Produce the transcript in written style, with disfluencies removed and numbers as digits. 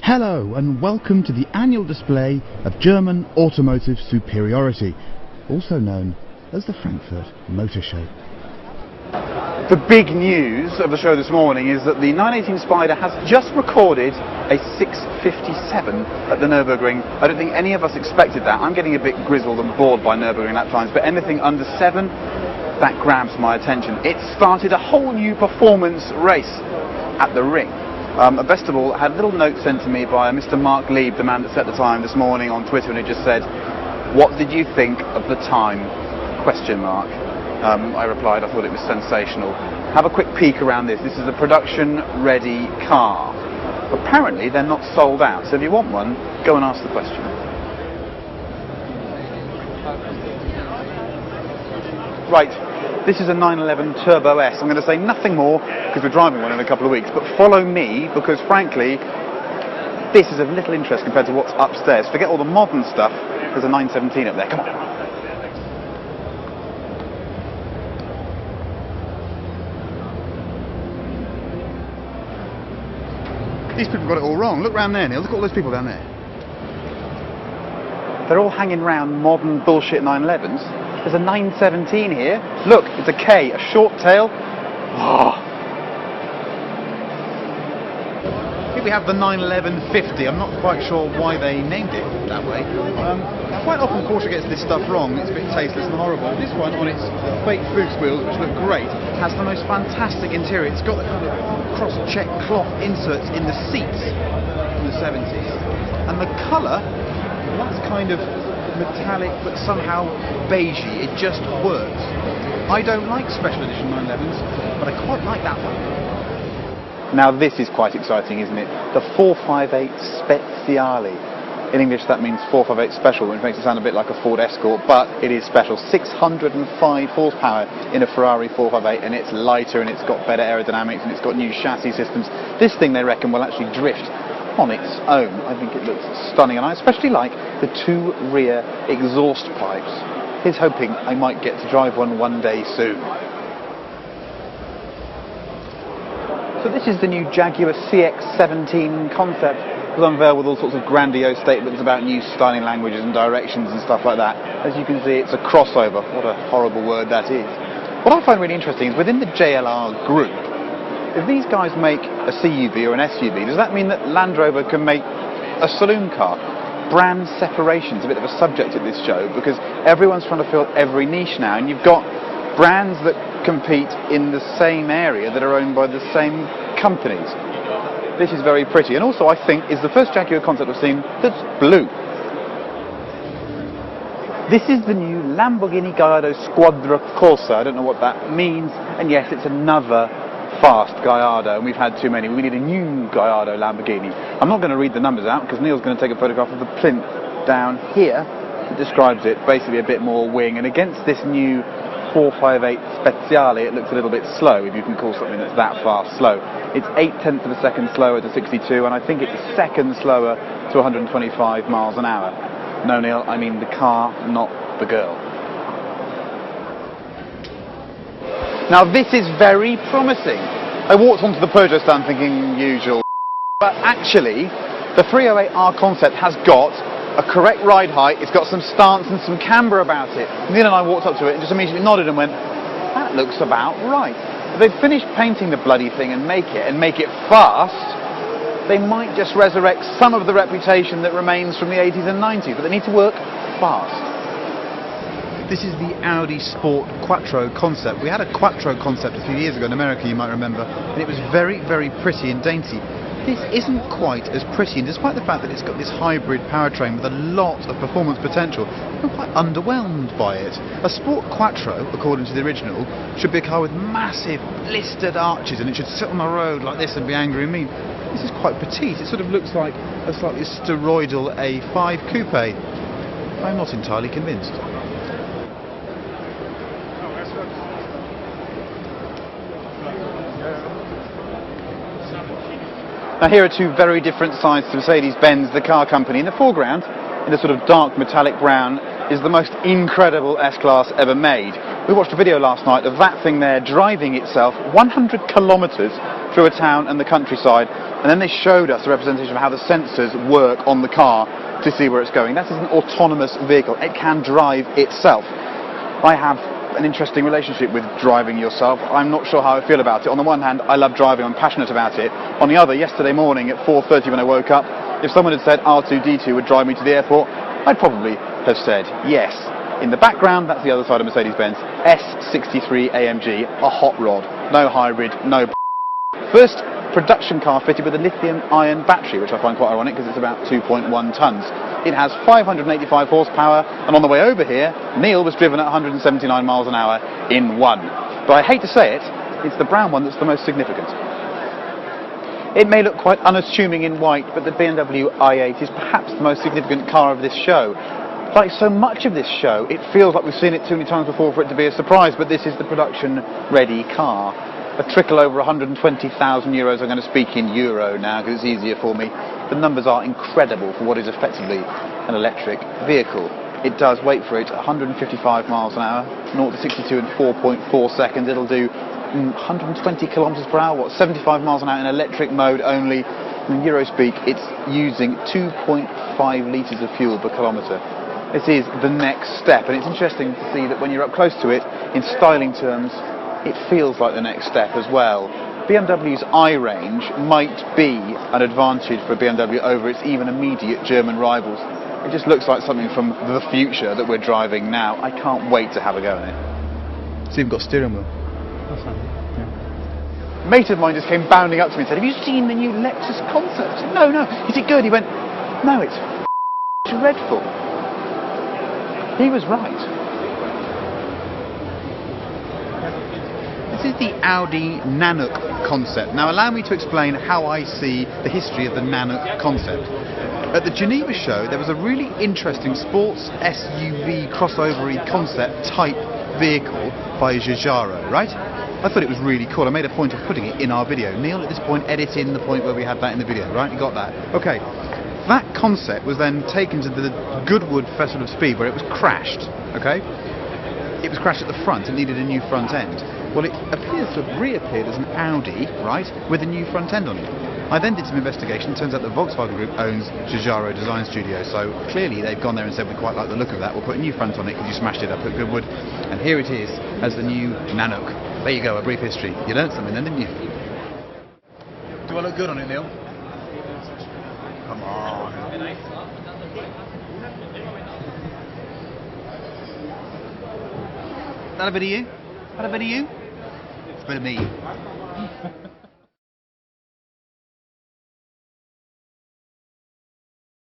Hello and welcome to the annual display of German automotive superiority, also known as the Frankfurt Motor Show. The big news of the show this morning is that the 918 Spider has just recorded a 6:57 at the Nürburgring. I don't think any of us expected that. I'm getting a bit grizzled and bored by Nürburgring lap times, but anything under 7, that grabs my attention. It started a whole new performance race at the ring. Best of all, I had a little note sent to me by Mr. Mark Lieb, the man that set the time this morning on Twitter, and it just said, "What did you think of the time?" I replied, I thought it was sensational. Have a quick peek around this. This is a production-ready car. Apparently, they're not sold out, so if you want one, go and ask the question. Right, this is a 911 Turbo S. I'm going to say nothing more because we're driving one in a couple of weeks, but follow me because, frankly, this is of little interest compared to what's upstairs. Forget all the modern stuff, there's a 917 up there. Come on. These people got it all wrong. Look round there, Neil. Look at all those people down there. They're all hanging round modern bullshit 911s. There's a 917 here. Look, it's a K, a short tail. Oh. Here we have the 911-50. I'm not quite sure why they named it that way. Quite often Porsche gets this stuff wrong. It's a bit tasteless and horrible. This one, on its fake Fuchs wheels, which look great, has the most fantastic interior. It's got the kind of cross-check cloth inserts in the seats from the 70s. And the colour, that's kind of metallic but somehow beigey. It just works. I don't like special edition 911s, but I quite like that one. Now this is quite exciting, isn't it? The 458 Speziale. In English that means 458 Special, which makes it sound a bit like a Ford Escort, but it is special. 605 horsepower in a Ferrari 458, and it's lighter and it's got better aerodynamics and it's got new chassis systems. This thing, they reckon, will actually drift on its own. I think it looks stunning, and I especially like the 2 rear exhaust pipes. Here's hoping I might get to drive one day soon. So this is the new Jaguar CX-17 concept. It was unveiled with all sorts of grandiose statements about new styling languages and directions and stuff like that. As you can see, it's a crossover. What a horrible word that is. What I find really interesting is within the JLR group, if these guys make a CUV or an SUV, does that mean that Land Rover can make a saloon car? Brand separation is a bit of a subject at this show because everyone's trying to fill every niche now, and you've got brands that compete in the same area that are owned by the same companies. This is very pretty, and also I think is the first Jaguar concept I've seen that's blue. This is the new Lamborghini Gallardo Squadra Corsa. I don't know what that means, and yes, it's another fast Gallardo, and we've had too many. We need a new Gallardo Lamborghini. I'm not going to read the numbers out because Neil's going to take a photograph of the plinth down here that describes it, basically a bit more wing, and against this new 458 Speziale, it looks a little bit slow, if you can call something that's that fast slow. It's 0.8 of a second slower to 62, and I think it's a second slower to 125 miles an hour. No, Neil, I mean the car, not the girl. Now this is very promising. I walked onto the Peugeot stand thinking usual, but actually the 308R concept has got a correct ride height, it's got some stance and some camber about it. Neil and I walked up to it and just immediately nodded and went, that looks about right. If they've finished painting the bloody thing and make it fast, they might just resurrect some of the reputation that remains from the 80s and 90s, but they need to work fast. This is the Audi Sport Quattro concept. We had a Quattro concept a few years ago in America, you might remember, and it was very, very pretty and dainty. This isn't quite as pretty, and despite the fact that it's got this hybrid powertrain with a lot of performance potential, I'm quite underwhelmed by it. A Sport Quattro, according to the original, should be a car with massive blistered arches, and it should sit on the road like this and be angry and mean. This is quite petite. It sort of looks like a slightly steroidal A5 coupe. I'm not entirely convinced. Now here are 2 very different sides to Mercedes-Benz, the car company. In the foreground, in a sort of dark metallic brown, is the most incredible S-Class ever made. We watched a video last night of that thing there driving itself 100 kilometres through a town and the countryside and then they showed us a representation of how the sensors work on the car to see where it's going. That is an autonomous vehicle. It can drive itself. I have an interesting relationship with driving yourself. I'm not sure how I feel about it. On the one hand, I love driving, I'm passionate about it. On the other, yesterday morning at 4:30 when I woke up, if someone had said R2-D2 would drive me to the airport, I'd probably have said yes. In the background, that's the other side of Mercedes-Benz S63 AMG, a hot rod. No hybrid, no first production car fitted with a lithium-ion battery, which I find quite ironic because it's about 2.1 tonnes. It has 585 horsepower, and on the way over here, Neil was driven at 179 miles an hour in one. But I hate to say it, it's the brown one that's the most significant. It may look quite unassuming in white, but the BMW i8 is perhaps the most significant car of this show. Like so much of this show, it feels like we've seen it too many times before for it to be a surprise, but this is the production-ready car. A trickle over 120,000 euros. I'm going to speak in euro now because it's easier for me. The numbers are incredible for what is effectively an electric vehicle. It does, wait for it, 155 miles an hour, 0 to 62 in 4.4 seconds. It'll do 120 kilometers per hour, 75 miles an hour in electric mode only. In Euro speak, it's using 2.5 litres of fuel per kilometre. This is the next step, and it's interesting to see that when you're up close to it, in styling terms, it feels like the next step as well. BMW's i-range might be an advantage for BMW over its even immediate German rivals. It just looks like something from the future that we're driving now. I can't wait to have a go in it. It's even got a steering wheel. That's handy. Yeah. A mate of mine just came bounding up to me and said, "Have you seen the new Lexus Concept?" I said, "No, no. Is it good?" He went, "No, it's dreadful." He was right. This is the Audi Nanook concept. Now allow me to explain how I see the history of the Nanook concept. At the Geneva show there was a really interesting sports SUV crossover-y concept type vehicle by Giugiaro, right? I thought it was really cool. I made a point of putting it in our video. Neil, at this point, edit in the point where we had that in the video, right? You got that? Okay. That concept was then taken to the Goodwood Festival of Speed where it was crashed, okay? It was crashed at the front and needed a new front end. Well, it appears to have reappeared as an Audi, right, with a new front end on it. I then did some investigation. It turns out the Volkswagen Group owns Giugiaro Design Studio, so clearly they've gone there and said we quite like the look of that. We'll put a new front on it because you smashed it up at Goodwood. And here it is as the new Nanook. There you go, a brief history. You learned something then, didn't you? Do I look good on it, Neil? Come on. That a bit of you? That a bit of you? It's a bit of me.